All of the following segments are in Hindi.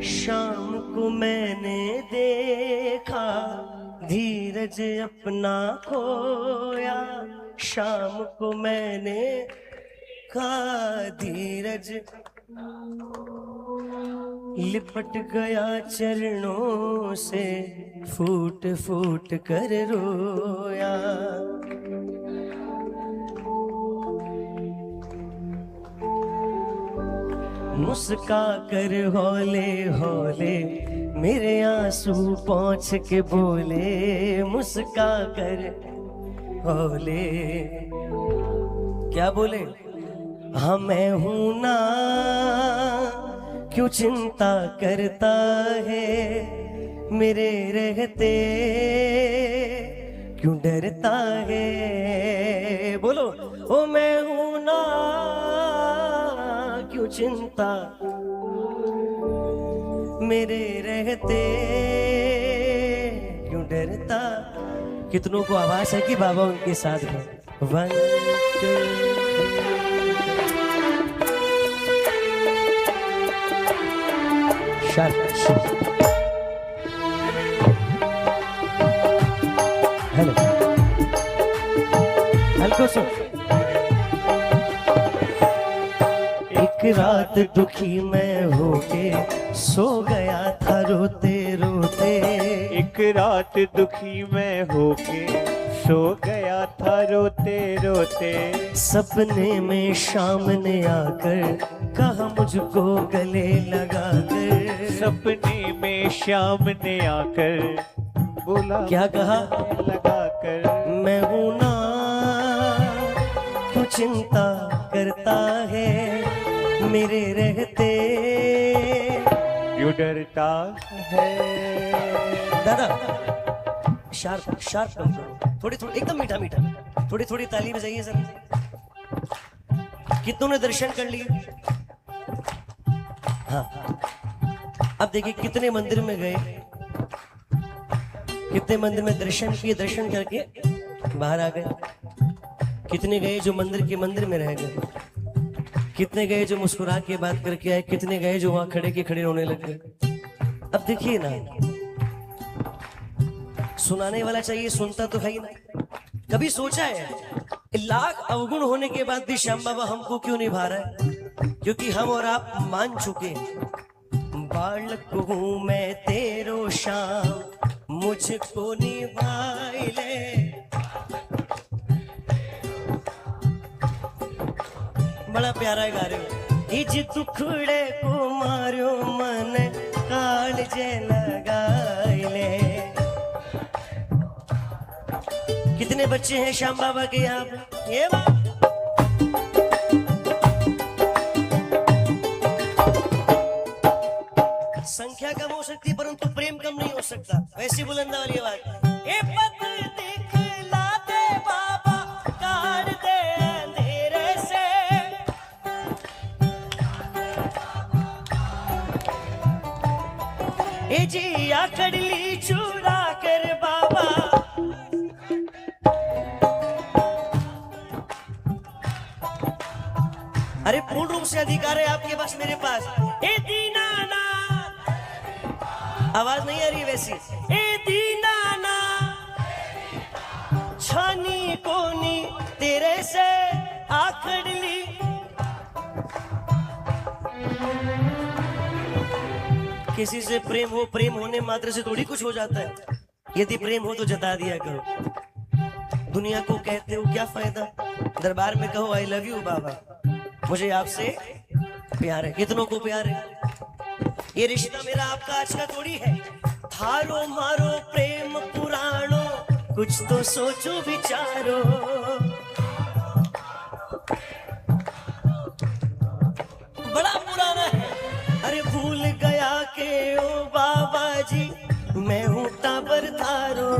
शाम को मैंने देखा धीरज अपना खोया, शाम को मैंने कहा धीरज लिपट गया चरणों से, फूट फूट कर रोया। मुस्का कर हौले हौले मेरे आंसू पोंछ के बोले, मुस्का कर हौले क्या बोले, हाँ मैं हूं ना, क्यों चिंता करता है, मेरे रहते क्यों डरता है। बोलो ओ मैं हूं ना, क्यों चिंता मेरे रहते क्यों डरता। कितनों को आवाज है कि बाबा उनके साथ है। 1 2 हेलो हल्को सो। एक रात दुखी मैं होके सो गया था रोते रोते, एक रात दुखी मैं होके सो गया था रोते रोते, सपने में शाम ने आकर कहा मुझको गले लगा कर, सपने में शाम ने आकर बोला क्या कहा लगा कर, मैं हूं ना, क्यों चिंता करता है, मेरे रहते क्यों डरता है। दादा शार्प शार्प कम करो, थोड़ी थोड़ी एकदम मीठा मीठा, थोड़ी थोड़ी ताली बजाइए सर। कितनों ने दर्शन कर लिए? हाँ अब देखिए कितने मंदिर में गए, कितने मंदिर में दर्शन किए, दर्शन करके बाहर आ गए। कितने गए जो मंदिर के मंदिर में रह गए, कितने गए जो मुस्कुरा के बात करके आए, कितने गए जो वहां खड़े के खड़े रोने लग गए। अब देखिए ना, सुनाने वाला चाहिए, सुनता तो है ही ना। कभी सोचा है लाख अवगुण होने के बाद भी श्याम बाबा हमको क्यों निभा रहा है? क्योंकि हम और आप मान चुके, बालक हूं मैं तेरो श्याम, मुझको निभाई ले। बड़ा प्यारा गा रहे हो। इज दुखड़े को मारो मन कालजे लगाई ले। कितने बच्चे हैं श्याम बाबा के यहाँ पे? ये बात संख्या कम हो सकती है परंतु प्रेम कम नहीं हो सकता। वैसी बुलंदा वाली आवाज, ए पत दिखला दे बाबा, काट दे अंधेरे से। ए जी आकड़ ली चुरा कर बाबा, अरे पूर्ण रूप से अधिकार है आपके पास मेरे पास। ए दीनानाथ, आवाज नहीं आ रही वैसी। ए दीनानाथ छानी कोनी तेरे से आखड़ ली। किसी से प्रेम हो, प्रेम होने मात्र से थोड़ी कुछ हो जाता है। यदि प्रेम हो तो जता दिया करो। दुनिया को कहते हो क्या फायदा, दरबार में कहो आई लव यू बाबा, मुझे आपसे प्यार है। कितनों को प्यार है? ये रिश्ता मेरा आपका आज का थोड़ी है। थारो मारो प्रेम पुराणो, कुछ तो सोचो विचारो। बड़ा पुराना है। अरे भूल गया के ओ बाबा जी, मैं हूं टाबर थारो।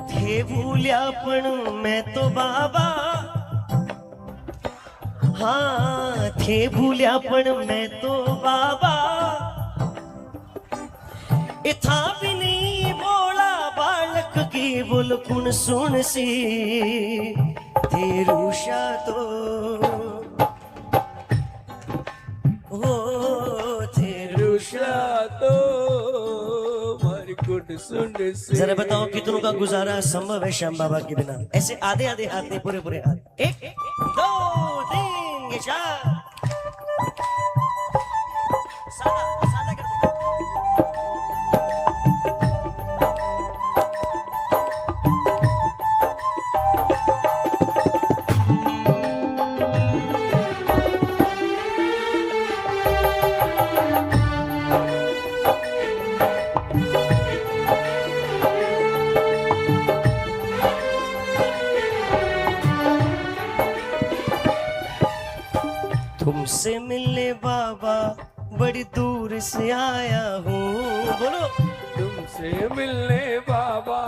थे भूल्यापण मैं तो बाबा, हाँ थे भूल्यापण मैं तो बाबा। इथा भी नहीं बोला बालक की बुलकुन सुन सी, थे रूषा तो हो थे रूषा तो मारी कुट सुन से। जरा बताओ कितनों का गुजारा संभव है श्याम बाबा के बिना? ऐसे आधे आधे हाथ नहीं, पूरे पूरे हाथ। 1 2 3 ये 4 सादा सादा कर दो। तुमसे मिलने बाबा बड़ी दूर से आया हूँ। बोलो। तुमसे मिलने बाबा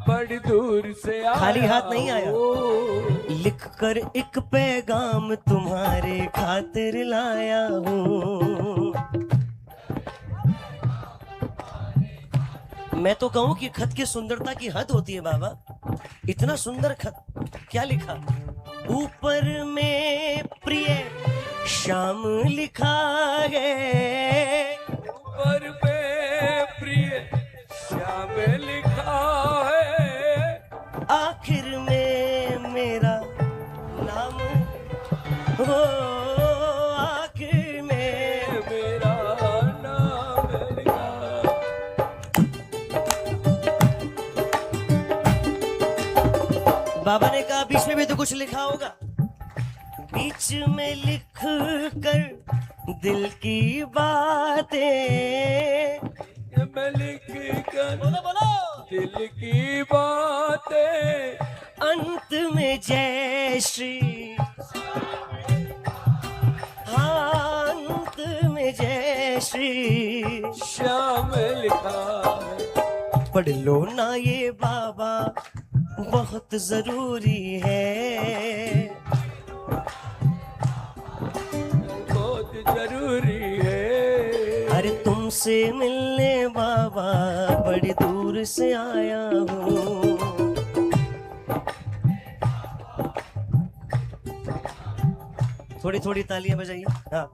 बड़ी दूर से आया खाली हाथ नहीं आया। हूँ। लिख कर एक पैगाम तुम्हारे खातिर लाया हूँ। मैं तो कहूँ कि खत की सुंदरता की हद होती है बाबा। इतना सुंदर खत, क्या लिखा? ऊपर में प्रिय श्याम लिखा है, ऊपर पे प्रिय श्याम लिखा है, आखिर में मेरा नाम हो, आखिर में मेरा नाम लिखा। बाबा ने कहा बीच में भी तो कुछ लिखा होगा। बीच में लिख कर दिल की बातें, मैं लिख कर बोलो बोलो, दिल की बातें, अंत में जय श्री, हाँ अंत में जय श्री श्याम लिखा है। पढ़ लो ना ये बाबा बहुत जरूरी है, बहुत जरूरी है। अरे तुमसे मिलने बाबा बड़ी दूर से आया हूँ। थोड़ी थोड़ी तालियां बजाइए। हाँ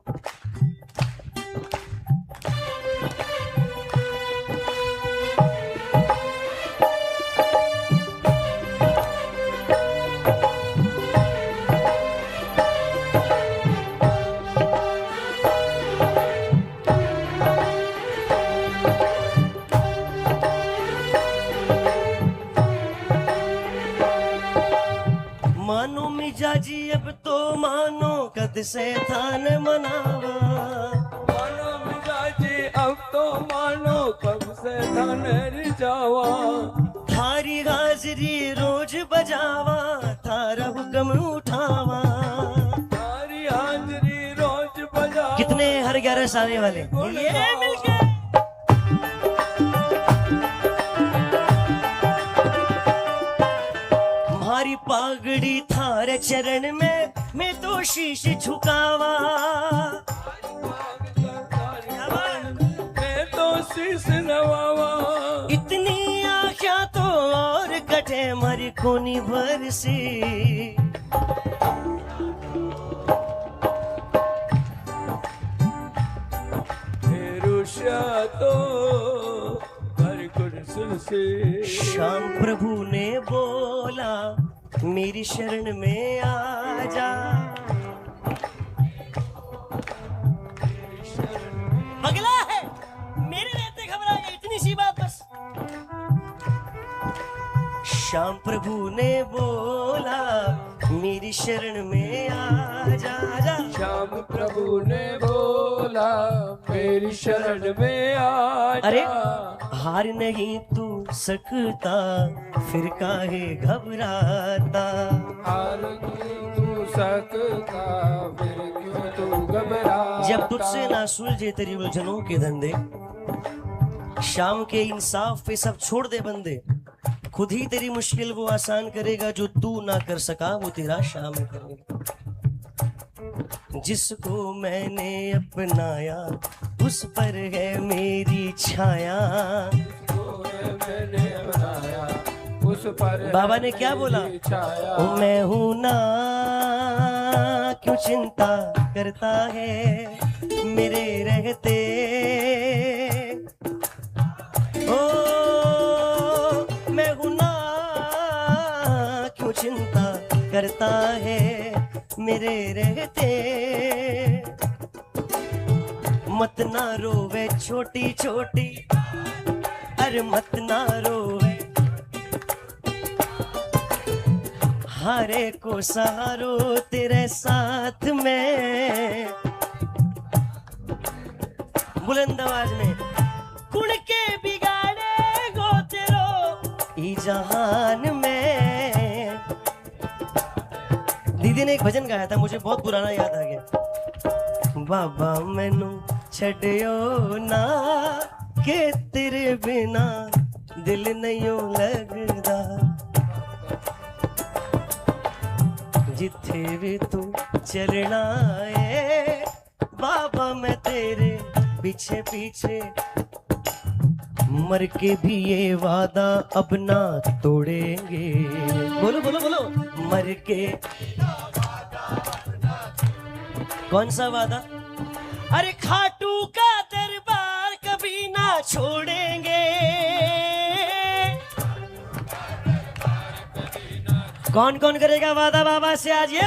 मानो मिजाजी अब तो मानो कद से थान मनावा, मानो मिजाजी अब तो मानो कब से धनर जावा, थारी हाजरी रोज बजावा, थारा हुक्म उठावा। तारी हाजरी रोज बजा। कितने हर 11 साल वाले ये मिलके हमारी पागड़ी थारे चरण में मैं तो शीश झुकावा। मैं तो शीश नवावा। इतनी आख्या तो और कटे मरी कोनी भर सी, रुष्या तो हर गुण सुन से। श्याम प्रभु ने बोला मेरी शरण में आ जा, पगला है मेरे रहते घबरा गया, इतनी सी बात बस। श्याम प्रभु ने बोला मेरी शरण में आ जा, जा। श्याम प्रभु ने बोला मेरी शरण में आ जा। अरे हार नहीं तू सकता फिर काहे घबराता, हार नहीं तू सकता फिर क्यों तू घबराता। जब तुझसे ना सुलझे तेरी उलझनों के धंधे, शाम के इंसाफ पे सब छोड़ दे बंदे। खुद ही तेरी मुश्किल वो आसान करेगा, जो तू ना कर सका वो तेरा शाम करेगा। जिसको मैंने अपनाया उस पर है मेरी छाया, मैंने बनाया उस पर बाबा ने क्या बोला? है छाया। ओ मैं हूं ना, क्यों चिंता करता है मेरे रहते। ओ मैं हूं ना, क्यों चिंता करता है मेरे रहते। मत ना रोवे छोटी छोटी, अरे मत ना रोवे, हारे को सहारो तेरे साथ में। बुलंद आवाज में, कुण के बिगाड़े गो तेरो ई जहान में। दीदी ने एक भजन गाया था, मुझे बहुत पुराना याद आ गया। बाबा मैनू छड़ियो ना, के तेरे बिना दिल नहीं लगदा। जिथे भी तू चलना है बाबा, मैं तेरे पीछे पीछे। मर के भी ये वादा अब ना तोड़ेंगे। बोलो बोलो बोलो, मर के। कौन सा वादा? अरे खाटू का दरबार कभी ना छोड़ेंगे। कौन कौन करेगा वादा बाबा से आज? ये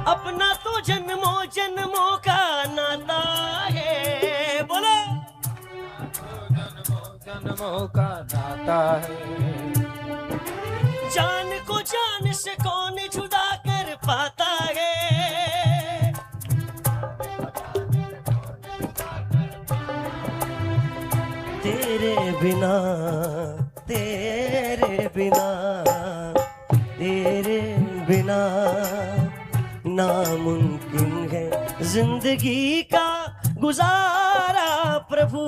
अपना तो जन्मों जन्मों का नाता है। बोलो, जन्मों का नाता है। जान को जान से कौन जुदा कर पाता है। तेरे बिना, तेरे बिना, तेरे बिना नामुमकिन है जिंदगी का गुजारा प्रभु।